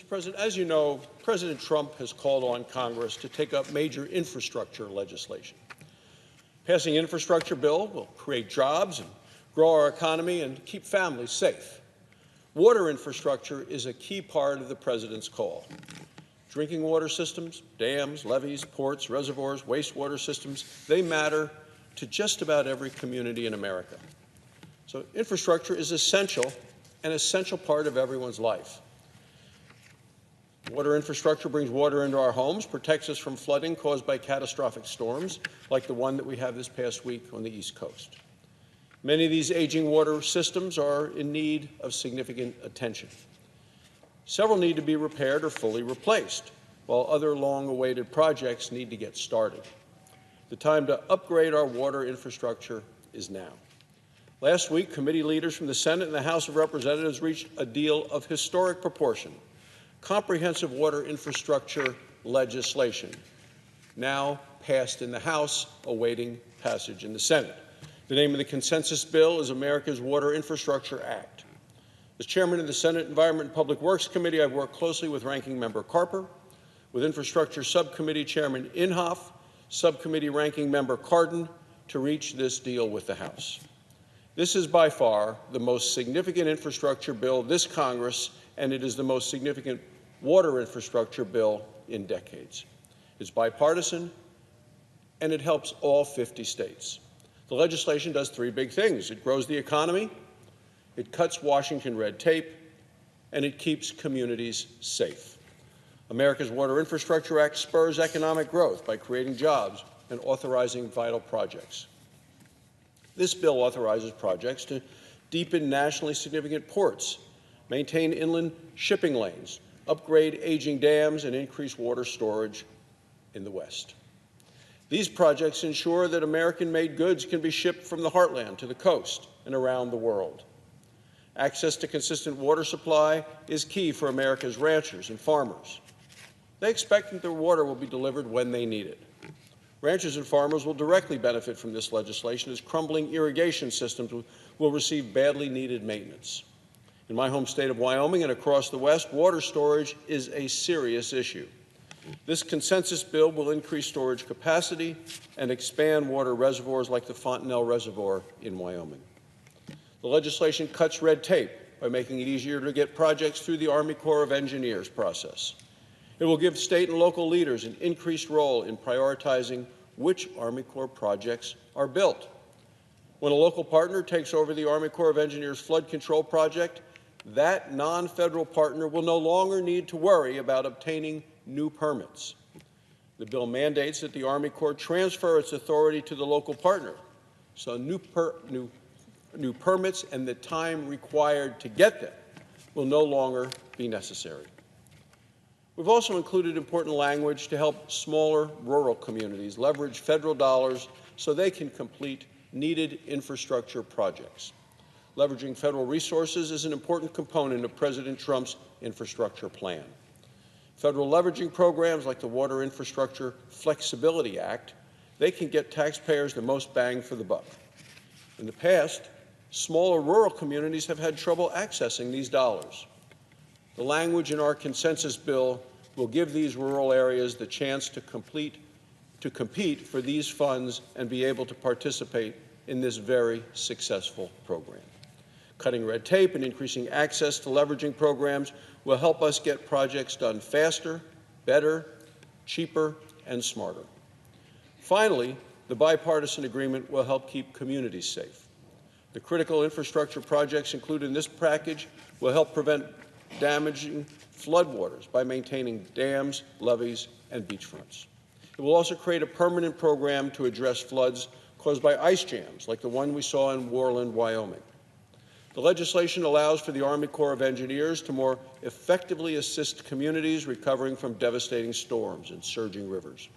Mr. President, as you know, President Trump has called on Congress to take up major infrastructure legislation. Passing an infrastructure bill will create jobs and grow our economy and keep families safe. Water infrastructure is a key part of the President's call. Drinking water systems, dams, levees, ports, reservoirs, wastewater systems, they matter to just about every community in America. So infrastructure is essential, an essential part of everyone's life. Water infrastructure brings water into our homes, protects us from flooding caused by catastrophic storms like the one that we have this past week on the East Coast. Many of these aging water systems are in need of significant attention. Several need to be repaired or fully replaced, while other long-awaited projects need to get started. The time to upgrade our water infrastructure is now. Last week, committee leaders from the Senate and the House of Representatives reached a deal of historic proportion: comprehensive water infrastructure legislation, now passed in the House, awaiting passage in the Senate. The name of the consensus bill is America's Water Infrastructure Act. As chairman of the Senate Environment and Public Works Committee, I've worked closely with Ranking Member Carper, with Infrastructure Subcommittee Chairman Inhofe, Subcommittee Ranking Member Cardin, to reach this deal with the House. This is by far the most significant infrastructure bill this Congress, and it is the most significant water infrastructure bill in decades. It's bipartisan, and it helps all 50 states. The legislation does three big things. It grows the economy, it cuts Washington red tape, and it keeps communities safe. America's Water Infrastructure Act spurs economic growth by creating jobs and authorizing vital projects. This bill authorizes projects to deepen nationally significant ports, maintain inland shipping lanes, upgrade aging dams, and increase water storage in the West. These projects ensure that American-made goods can be shipped from the heartland to the coast and around the world. Access to consistent water supply is key for America's ranchers and farmers. They expect that their water will be delivered when they need it. Ranchers and farmers will directly benefit from this legislation, as crumbling irrigation systems will receive badly needed maintenance. In my home state of Wyoming and across the West, water storage is a serious issue. This consensus bill will increase storage capacity and expand water reservoirs like the Fontenelle Reservoir in Wyoming. The legislation cuts red tape by making it easier to get projects through the Army Corps of Engineers process. It will give state and local leaders an increased role in prioritizing which Army Corps projects are built. When a local partner takes over the Army Corps of Engineers flood control project, that non-federal partner will no longer need to worry about obtaining new permits. The bill mandates that the Army Corps transfer its authority to the local partner, so new permits and the time required to get them will no longer be necessary. We've also included important language to help smaller rural communities leverage federal dollars so they can complete needed infrastructure projects. Leveraging federal resources is an important component of President Trump's infrastructure plan. Federal leveraging programs like the Water Infrastructure Flexibility Act, they can get taxpayers the most bang for the buck. In the past, smaller rural communities have had trouble accessing these dollars. The language in our consensus bill will give these rural areas the chance to compete for these funds and be able to participate in this very successful program. Cutting red tape and increasing access to leveraging programs will help us get projects done faster, better, cheaper, and smarter. Finally, the bipartisan agreement will help keep communities safe. The critical infrastructure projects included in this package will help prevent damaging floodwaters by maintaining dams, levees, and beachfronts. It will also create a permanent program to address floods caused by ice jams, like the one we saw in Worland, Wyoming. The legislation allows for the Army Corps of Engineers to more effectively assist communities recovering from devastating storms and surging rivers.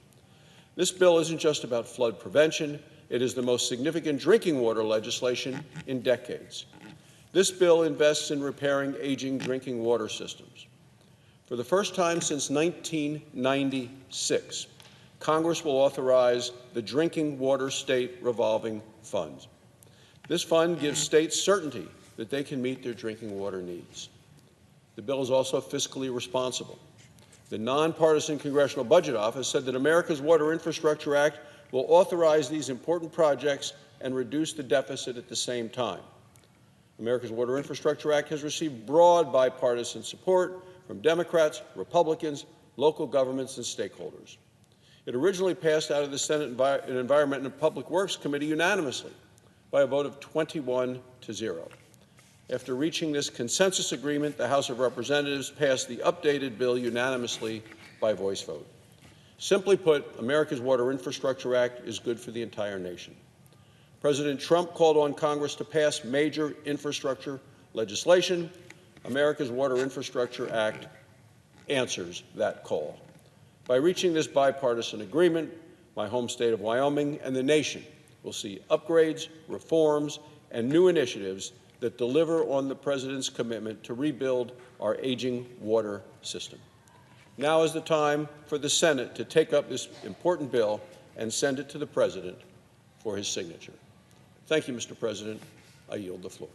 This bill isn't just about flood prevention. It is the most significant drinking water legislation in decades. This bill invests in repairing aging drinking water systems. For the first time since 1996, Congress will authorize the Drinking Water State Revolving Fund. This fund gives states certainty that they can meet their drinking water needs. The bill is also fiscally responsible. The nonpartisan Congressional Budget Office said that America's Water Infrastructure Act will authorize these important projects and reduce the deficit at the same time. America's Water Infrastructure Act has received broad bipartisan support from Democrats, Republicans, local governments, and stakeholders. It originally passed out of the Senate Environment and Public Works Committee unanimously by a vote of 21-0. After reaching this consensus agreement, the House of Representatives passed the updated bill unanimously by voice vote. Simply put, America's Water Infrastructure Act is good for the entire nation. President Trump called on Congress to pass major infrastructure legislation. America's Water Infrastructure Act answers that call. By reaching this bipartisan agreement, my home state of Wyoming and the nation will see upgrades, reforms, and new initiatives that deliver on the President's commitment to rebuild our aging water system. Now is the time for the Senate to take up this important bill and send it to the President for his signature. Thank you, Mr. President. I yield the floor.